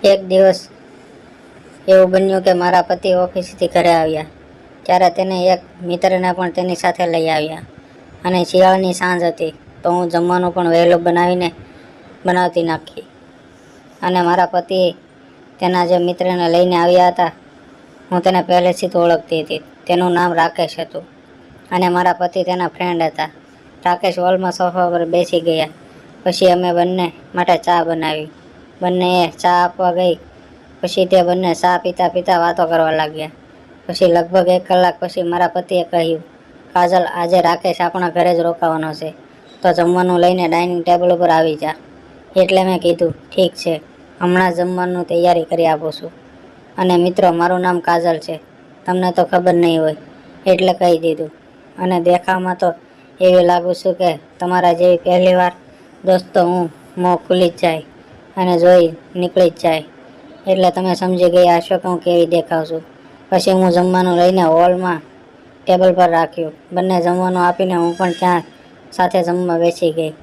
એક દિવસ એવું બન્યું કે મારા પતિ ઓફિસથી ઘરે આવ્યા ત્યારે તેને એક મિત્રને પણ તેની સાથે લઈ આવ્યા અને શિયાળાની સાંજ હતી તો હું જમવાનું પણ વહેલું બનાવતી નાખી અને મારા પતિ તેના જે મિત્રને લઈને આવ્યા હતા હું તેને પહેલેથી જ ઓળખતી હતી. તેનું નામ રાકેશ હતું અને મારા પતિ તેના ફ્રેન્ડ હતા. રાકેશ હોલમાં સોફા પર બેસી ગયા. પછી અમે બંને માટે ચા બનાવી. બંનેએ ચા આપવા ગઈ પછી તે બંને ચા પીતા પીતા વાતો કરવા લાગ્યા. પછી લગભગ 1 કલાક પછી મારા પતિએ કહ્યું, કાજલ, આજે રાકેશ આપણા ઘરે જ રોકાવાનો છે તો જમવાનું લઈને ડાઇનિંગ ટેબલ ઉપર આવી જા. એટલે મેં કીધું, ઠીક છે, હમણાં જમવાનું તૈયારી કરી આપું છું. અને મિત્રો, મારું નામ કાજલ છે, તમને તો ખબર નહીં હોય એટલે કહી દીધું. અને દેખાવમાં તો એવી લાગુ છું કે તમારા જેવી પહેલી વાર દોસ્તો હું મોં ખુલી જ જાય અને જોઈ નીકળી જ જાય એટલે તમે સમજી ગયા હશો કે હું કેવી દેખાવ છું. પછી હું જમવાનું લઈને હોલમાં ટેબલ પર રાખ્યું. બંને જમવાનું આપીને હું પણ ત્યાં સાથે જમવા બેસી ગઈ.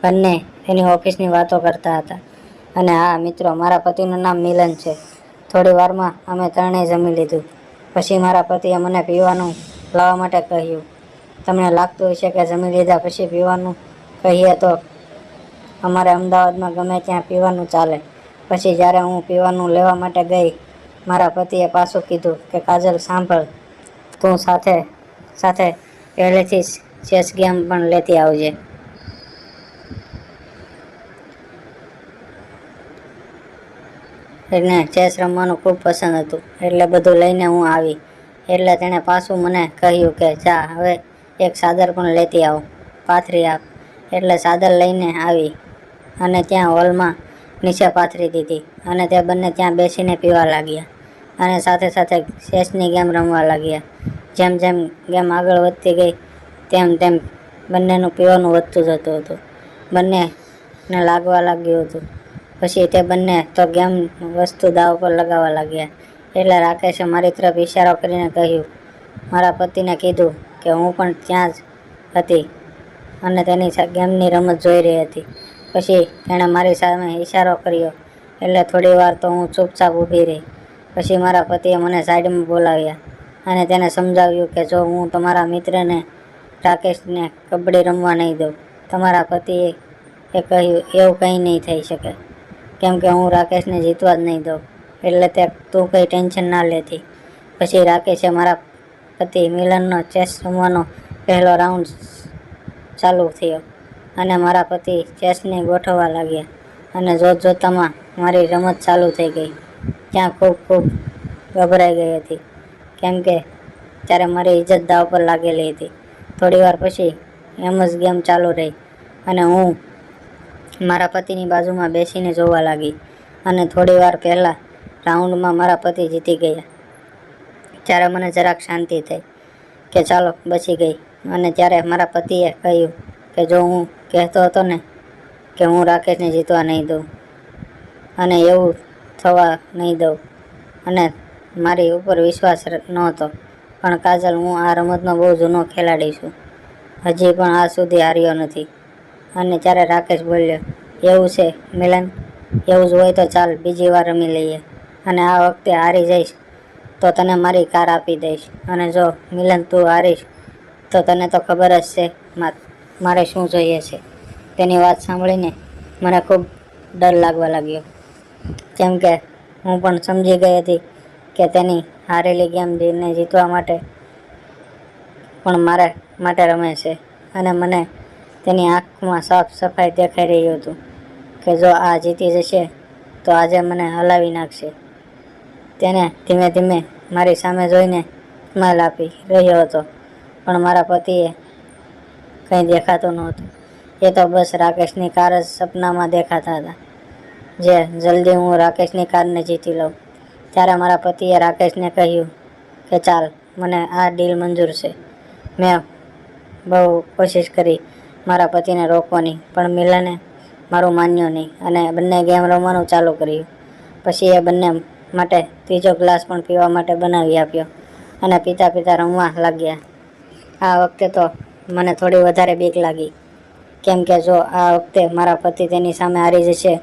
બંને તેની ઓફિસની વાતો કરતા હતા. અને હા મિત્રો, મારા પતિનું નામ મિલન છે. થોડી વારમાં અમે ત્રણેય જમી લીધું. પછી મારા પતિએ મને પીવાનું લાવવા માટે કહ્યું. તમને લાગતું હશે કે જમી લીધા પછી પીવાનું કહીએ તો અમારે અમદાવાદમાં ગમે ત્યાં પીવાનું ચાલે. પછી જ્યારે હું પીવાનું લેવા માટે ગઈ, મારા પતિએ પાછું કીધું કે કાજલ સાંભળ, તું સાથે સાથે પહેલેથી ચેસ ગેમ પણ લેતી આવજે. એને ચેસ રમવાનું ખૂબ પસંદ હતું એટલે બધું લઈને હું આવી. એટલે તેણે પાછું મને કહ્યું કે જા હવે એક ચાદર પણ લેતી આવ, પાથરી આપ. એટલે ચાદર લઈને આવી અને ત્યાં હોલમાં નીચે પાથરી દીધી અને તે બંને ત્યાં બેસીને પીવા લાગ્યા અને સાથે સાથે ચેસની ગેમ રમવા લાગ્યા. જેમ જેમ ગેમ આગળ વધતી ગઈ તેમ તેમ બંનેનું પીવાનું વધતું જતું હતું. બંનેને લાગવા લાગ્યું હતું. પછી તે બંને તો ગેમ વસ્તુ દાવ પર લગાવવા લાગ્યા. એટલે રાકેશે મારી તરફ ઇશારો કરીને કહ્યું. મારા પતિને કીધું કે હું પણ ત્યાં જ હતી અને તેની ગેમની રમત જોઈ રહી હતી. પછી તેણે મારી સામે ઇશારો કર્યો એટલે થોડી વાર તો હું ચૂપચાપ ઊભી રહી. પછી મારા પતિએ મને સાઈડમાં બોલાવ્યા અને તેને સમજાવ્યું કે જો હું તમારા મિત્રને રાકેશને કબડ્ડી રમવા નહીં દઉં. તમારા પતિએ કહ્યું, એવું કંઈ નહીં થઈ શકે કેમ કે હું રાકેશને જીતવા જ નહીં દઉં. એટલે તું કંઈ ટેન્શન ના લેતી. પછી રાકેશે મારા પતિ મિલનનો ચેસ રમવાનો પહેલો રાઉન્ડ ચાલુ થયો અને મારા પતિ ચેસને ગોઠવવા લાગ્યા અને જોતજોતામાં મારી રમત ચાલુ થઈ ગઈ. ત્યાં ખૂબ ગભરાઈ ગઈ હતી કેમ કે ત્યારે મારી ઇજ્જત દાવ પર લાગેલી હતી. થોડી વાર પછી એમ જ ગેમ ચાલુ રહી અને હું મારા પતિની બાજુમાં બેસીને જોવા લાગી અને થોડી વાર પહેલાં રાઉન્ડમાં મારા પતિ જીતી ગયા. ત્યારે મને જરાક શાંતિ થઈ કે ચાલો બચી ગઈ. અને ત્યારે મારા પતિએ કહ્યું કે જો હું કહેતો હતો ને કે હું રાકેશને જીતવા નહીં દઉં અને એવું થવા નહીં દઉં અને મારી ઉપર વિશ્વાસ નહોતો, પણ કાજલ, હું આ રમતનો બહુ જૂનો ખેલાડી છું, હજી પણ આજ સુધી હાર્યો નથી. અને ત્યારે રાકેશ બોલ્યો, એવું છે મિલન? એવું જ હોય તો ચાલ બીજી વાર રમી લઈએ અને આ વખતે હારી જઈશ તો તને મારી કાર આપી દઈશ. અને જો મિલન તું હારીશ તો તને તો ખબર જ છે મારે શું જોઈએ છે. તેની વાત સાંભળીને મને ખૂબ ડર લાગવા લાગ્યો કેમ કે હું પણ સમજી ગઈ હતી કે તેની હારેલી ગેમને જીતવા માટે પણ મારા માટે રમે છે. અને મને તેની આંખમાં સાફ સફાઈ દેખાઈ રહ્યું હતું કે જો આ જીતી જશે તો આજે મને હલાવી નાખશે. તેને ધીમે ધીમે મારી સામે જોઈને સ્માઈલ આપી રહ્યો હતો પણ મારા પતિએ કંઈ દેખાતું નહોતું. એ તો બસ રાકેશની કાર જ સપનામાં દેખાતા હતા જે જલ્દી હું રાકેશની કારને જીતી લઉં. ત્યારે મારા પતિએ રાકેશને કહ્યું કે ચાલ, મને આ ડીલ મંજૂર છે. મેં બહુ કોશિશ કરી મારા પતિને રોકવાની પણ મિલને મારું માન્યું નહીં અને બંને ગેમ રમવાનું ચાલુ કર્યું. પછી એ બંને માટે ત્રીજો ગ્લાસ પણ પીવા માટે બનાવી આપ્યો અને પીતા પીતા રમવા લાગ્યા. આ વખતે તો મને થોડી વધારે બીક લાગી કેમ કે જો આ વખતે મારા પતિ તેની સામે હારી જશે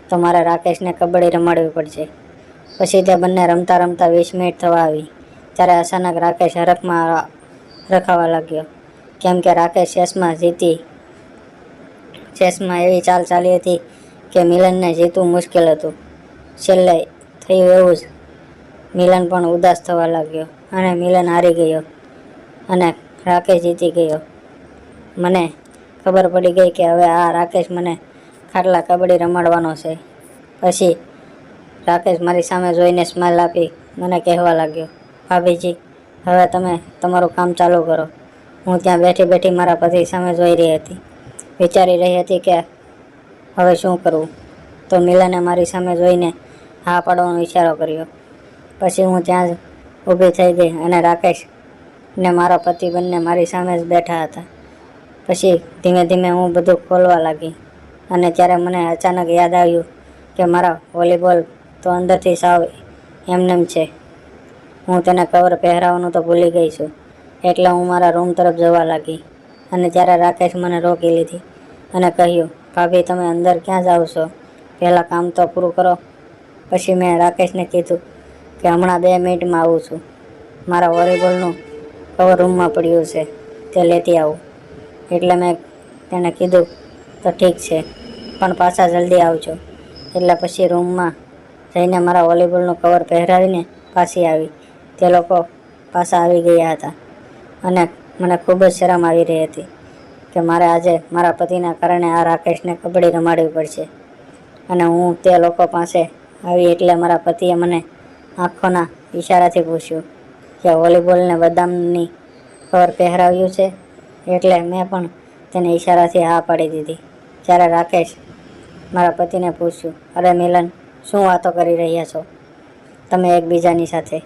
તો મારે રાકેશને કબડ્ડી રમાડવી પડશે. પછી તે બંને રમતા રમતા 20 મિનિટ થવા આવી ત્યારે અચાનક રાકેશ હરખમાં રખાવા લાગ્યો, કેમ કે રાકેશ ચેસમાં એવી ચાલ ચાલી હતી કે મિલનને જીતવું મુશ્કેલ હતું. છેલ્લે થયું એવું જ, મિલન પણ ઉદાસ થવા લાગ્યો અને મિલન હારી ગયો અને રાકેશ જીતી ગયો. મને ખબર પડી ગઈ કે હવે આ રાકેશ મને ખાટલા કબડ્ડી રમાડવાનો છે. પછી રાકેશ મારી સામે જોઈને સ્માઇલ આપી મને કહેવા લાગ્યો, ભાભીજી, હવે તમે તમારું કામ ચાલુ કરો. હું ત્યાં બેઠી બેઠી મારા પતિ સામે જોઈ રહી હતી, વિચારી રહી હતી કે હવે શું કરવું. તો મિલને મારી સામે જોઈને હા પાડવાનો ઈશારો કર્યો. પછી હું ત્યાં જ ઊભી થઈ ગઈ અને રાકેશ ને મારા પતિ બંને મારી સામે જ બેઠા હતા. પછી ધીમે ધીમે હું બધું ખોલવા લાગી અને ત્યારે મને અચાનક યાદ આવ્યું કે મારા વોલીબોલ તો અંદરથી સાવ એમનેમ છે. હું તેને કવર પહેરાવવાનું તો ભૂલી ગઈ છું. એટલે હું મારા રૂમ તરફ જવા લાગી અને ત્યારે રાકેશ મને રોકી લીધી અને કહ્યું, ભાભી, તમે અંદર ક્યાં જાઓ છો? પહેલાં કામ તો પૂરું કરો. પછી મેં રાકેશને કીધું કે હમણાં 2 મિનિટમાં આવું છું. મારા વોલીબોલનું કવર રૂમમાં પડ્યું છે, તે લેતી આવું. એટલે મેં તેને કીધું તો ઠીક છે, પણ પાછા જલ્દી આવજો. એટલે પછી રૂમમાં જઈને મારા વોલીબોલનું કવર પહેરાવીને પાછી આવી. તે લોકો પાછા આવી ગયા હતા અને મને ખૂબ જ શરમ આવી રહી હતી કે મારે આજે મારા પતિના કારણે આ રાકેશને કબડ્ડી રમાડવી પડશે. અને હું તે લોકો પાસે આવી એટલે મારા પતિએ મને આંખોના ઈશારાથી પૂછ્યું કે વોલીબોલને બદામની કવર પહેરાવ્યું છે? એટલે મેં પણ તેને ઈશારાથી હા પાડી દીધી. ત્યારે રાકેશ મારા પતિને પૂછ્યું, અરે મિલન, શું વાતો કરી રહ્યા છો તમે એકબીજાની સાથે?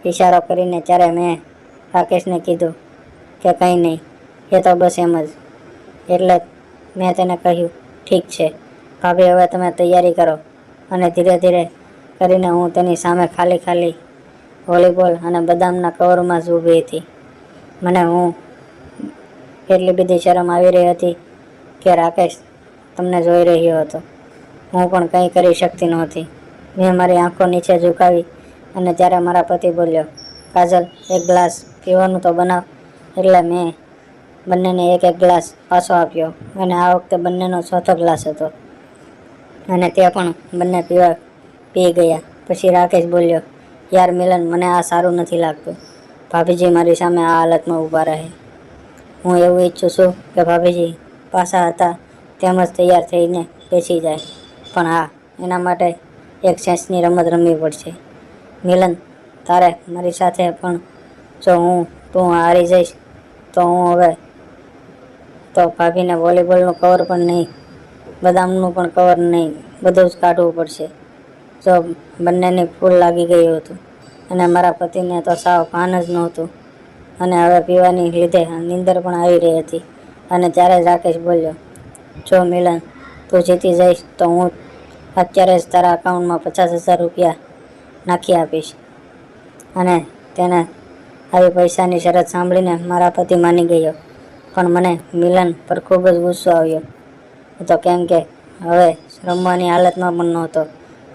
ઈશારો કરીને ત્યારે મેં રાકેશને કીધું કે કંઈ નહીં, એ તો બસ એમ જ. એટલે મેં તેને કહ્યું, ઠીક છે ભાભી, હવે તમે તૈયારી કરો. અને ધીરે ધીરે કરીને હું તેની સામે ખાલી વોલીબોલ અને બદામના કવરમાં જ ઊભી હતી. હું એટલી બધી શરમ આવી રહી હતી કે રાકેશ તમને જોઈ રહ્યો હતો. હું પણ કંઈ કરી શકતી નહોતી. મેં મારી આંખો નીચે ઝુકાવી અને ત્યારે મારા પતિ બોલ્યો, કાજલ, એક ગ્લાસ પીવાનું તો બનાવ. એટલે મેં બંનેને એક ગ્લાસ પાછો આપ્યો અને આ વખતે બંનેનો ચોથો ગ્લાસ હતો અને તે પણ બંને પી ગયા. પછી રાકેશ બોલ્યો, યાર મિલન, મને આ સારું નથી લાગતું. ભાભીજી મારી સામે આ હાલતમાં ઊભા રહે. હું એવું ઈચ્છું છું કે ભાભીજી પાછા હતા તેમ જ તૈયાર થઈને બેસી જાય. પણ હા, એના માટે એક સેન્સની રમત રમવી પડશે. મિલન, તારે મારી સાથે પણ જો તું હારી જઈશ તો હું હવે તો ભાભીને વોલીબોલનું કવર પણ નહીં, બદામનું પણ કવર નહીં, બધું જ કાઢવું પડશે. જો બંનેની ફૂલ લાગી ગયું હતું અને મારા પતિને તો સાવ ભાન જ નહોતું અને હવે પીવાની લીધે નીંદર પણ આવી રહી હતી. અને ત્યારે જ રાકેશ બોલ્યો, જો મિલન, તું જીતી જઈશ તો હું અત્યારે જ તારા અકાઉન્ટમાં 50,000 રૂપિયા નાખી આપીશ. અને તેને આવી પૈસાની શરત સાંભળીને મારા પતિ માની ગયો. પણ મને મિલન પર ખૂબ જ ગુસ્સો આવ્યો હતો, કેમ કે હવે રમવાની હાલતમાં પણ નહોતો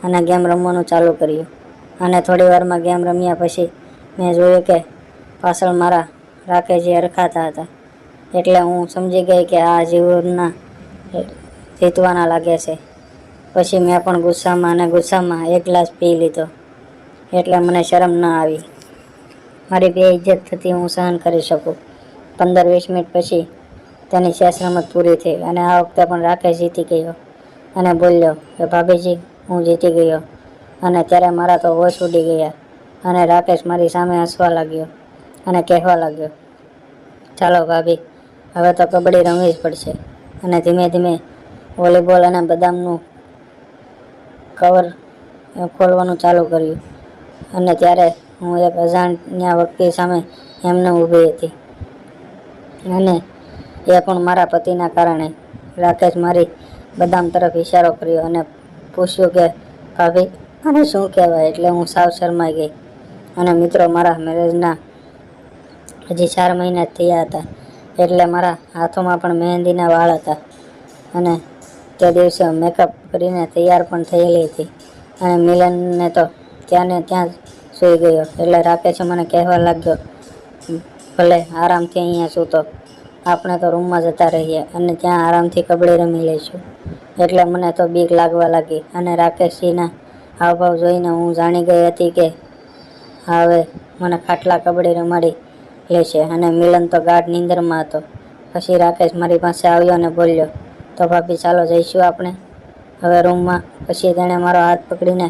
અને ગેમ રમવાનું ચાલુ કર્યું. અને થોડી વારમાં ગેમ રમ્યા પછી મેં જોયું કે પાછળ મારા રાકેશજી હરખાતા હતા. એટલે હું સમજી ગઈ કે આ જીતવાના લાગે છે. પછી મેં પણ ગુસ્સામાં એક ગ્લાસ પી લીધો. એટલે મને શરમ ન આવી. મારી બેઇજ્જત થતી હું સહન કરી શકું. 15-20 મિનિટ પછી તેની ચેસ રમત પૂરી થઈ અને આ વખતે પણ રાકેશ જીતી ગયો અને બોલ્યો કે ભાભીજી, હું જીતી ગયો. અને ત્યારે મારા તો હોશ ઉડી ગયા અને રાકેશ મારી સામે હસવા લાગ્યો અને કહેવા લાગ્યો, ચાલો ભાભી, હવે તો કબડ્ડી રમવી જ પડશે. અને ધીમે ધીમે વોલીબોલ અને બદામનું કવર ખોલવાનું ચાલુ કર્યું. અને ત્યારે હું એક અજાણ્યા વ્યક્તિ સામે એમને ઊભી હતી અને એ પણ મારા પતિના કારણે. રાકેશ મારી બદામ તરફ ઈશારો કર્યો અને પૂછ્યું કે ભાભી, આને શું કહેવાય? એટલે હું સાવ શરમાઈ ગઈ. અને મિત્રો, મારા મેરેજના હજી 4 મહિના જ થયા હતા એટલે મારા હાથોમાં પણ મહેંદીના વાળ હતા અને તે દિવસે મેકઅપ કરીને તૈયાર પણ થયેલી હતી અને મિલનને તો ત્યાંને ત્યાં જ સૂઈ ગયો. એટલે રાકેશે મને કહેવા લાગ્યો, ભલે આરામથી અહીંયા સૂતો, આપણે તો રૂમમાં જતા રહીએ અને ત્યાં આરામથી કબડ્ડી રમી લઈશું. એટલે મને તો બીક લાગવા લાગી અને રાકેશજીના હાવભાવ જોઈને હું જાણી ગઈ હતી કે હવે મને ખાટલા કબડ્ડી રમાડી લેશે. અને મિલન તો ગાઢ નીંદરમાં હતો. પછી રાકેશ મારી પાસે આવ્યો અને બોલ્યો, તો ભાભી ચાલો જઈશું આપણે હવે રૂમમાં. પછી તેણે મારો હાથ પકડીને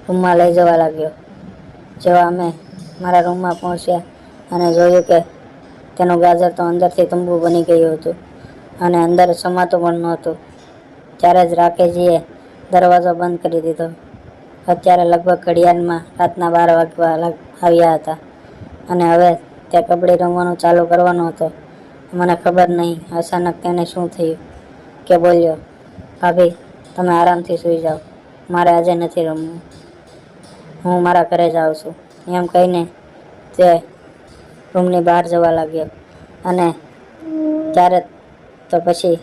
રૂમમાં લઈ જવા લાગ્યો. જેવા અમે મારા રૂમમાં પહોંચ્યા અને જોયું કે તેનું ગાજર તો અંદરથી તંબુ બની ગયું હતું અને અંદર સમાતું પણ નહોતું. ત્યારે જ રાકેશજીએ દરવાજો બંધ કરી દીધો. અત્યારે લગભગ ઘડિયાળમાં રાતના 12 વાગવા આવ્યા હતા અને હવે તે કબડ્ડી રમવાનું ચાલુ કરવાનો હતો. મને ખબર નહીં અચાનક તેને શું થયું કે બોલ્યો, ભાભી તમે આરામથી સૂઈ જાઓ, મારે આજે નથી રમવું, હું મારા ઘરે જાઉં છું. એમ કહીને તે રૂમની બહાર જવા લાગ્યો. અને ત્યારે તો પછી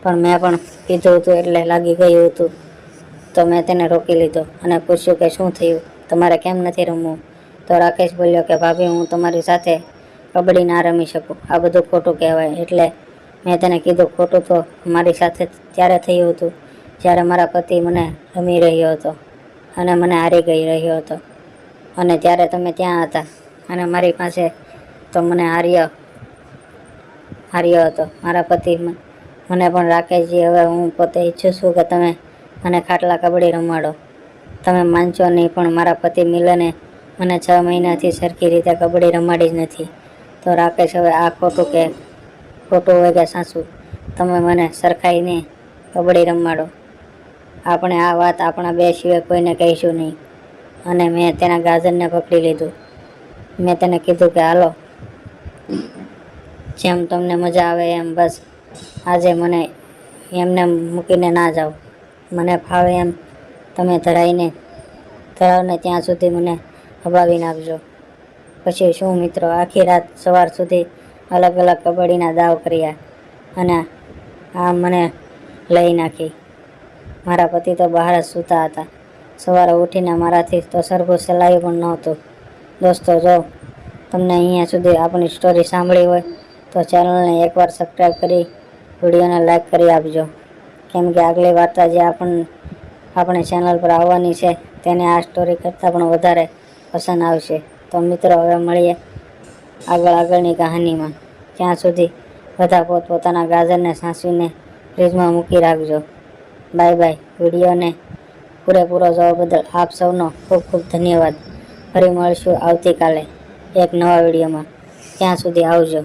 પણ મેં પણ કીધું હતું એટલે લાગી ગયું હતું, તો મેં તેને રોકી લીધો અને પૂછ્યું કે શું થયું, તમારે કેમ નથી રમવું? તો રાકેશ બોલ્યો કે ભાભી હું તમારી સાથે કબડ્ડી ના રમી શકું, આ બધું ખોટું કહેવાય. એટલે મેં તેને કીધું, ખોટું તો મારી સાથે ત્યારે થયું હતું જ્યારે મારા પતિ મને રમી રહ્યો હતો અને મને હારી ગઈ રહ્યો હતો અને ત્યારે તમે ત્યાં હતા અને મારી પાસે તો મને હાર્યો હતો મારા પતિ. મને પણ રાકેશજી હવે હું પોતે ઈચ્છું છું કે તમે મને ખાટલા કબડ્ડી રમાડો. તમે માનશો નહીં પણ મારા પતિ મિલને મને 6 મહિનાથી સરખી રીતે કબડ્ડી રમાડી જ નથી. તો રાકેશ હવે આ ખોટું હોય કે સાચું, તમે મને સરખાઈને કબડ્ડી રમાડો. આપણે આ વાત આપણા બે સિવાય કોઈને કહીશું નહીં. અને મેં તેના ગાજરને પકડી લીધું. મેં તેને કીધું કે હાલો જેમ તમને મજા આવે એમ, બસ આજે મને એમને મૂકીને ના જાઓ, મને ફાવે એમ તમે ધરાવને ત્યાં સુધી મને હબાવી નાખજો. પછી શું મિત્રો, આખી રાત સવાર સુધી અલગ અલગ કબડ્ડીના દાવ કર્યા અને આ મને લઈ નાખી. મારા પતિ તો બહાર જ સૂતા હતા. સવારે ઉઠીને મારાથી તો સરખું સલાયું પણ નહોતું. દોસ્તો, જો તમને અહીંયા સુધી આપણી સ્ટોરી સાંભળી હોય તો ચેનલને એકવાર સબસ્ક્રાઈબ કરી વિડીયોને લાઈક કરી આપજો, કેમ કે આગલી વાર્તા જે આપણે ચેનલ પર આવવાની છે તેને આ સ્ટોરી કરતાં પણ વધારે પસંદ આવશે. તો મિત્રો હવે મળીએ આગળની કહાનીમાં. ત્યાં સુધી બધા પોતપોતાના ગાજરને સાચવીને ફ્રીજમાં મૂકી રાખજો. Bye bye. વિડીયોને પૂરેપૂરો જોવા બદલ આપ સૌનો ખૂબ ખૂબ ધન્યવાદ. ફરી મળીશું આવતીકાલે એક નવા વિડીયોમાં. ત્યાં સુધી આવજો.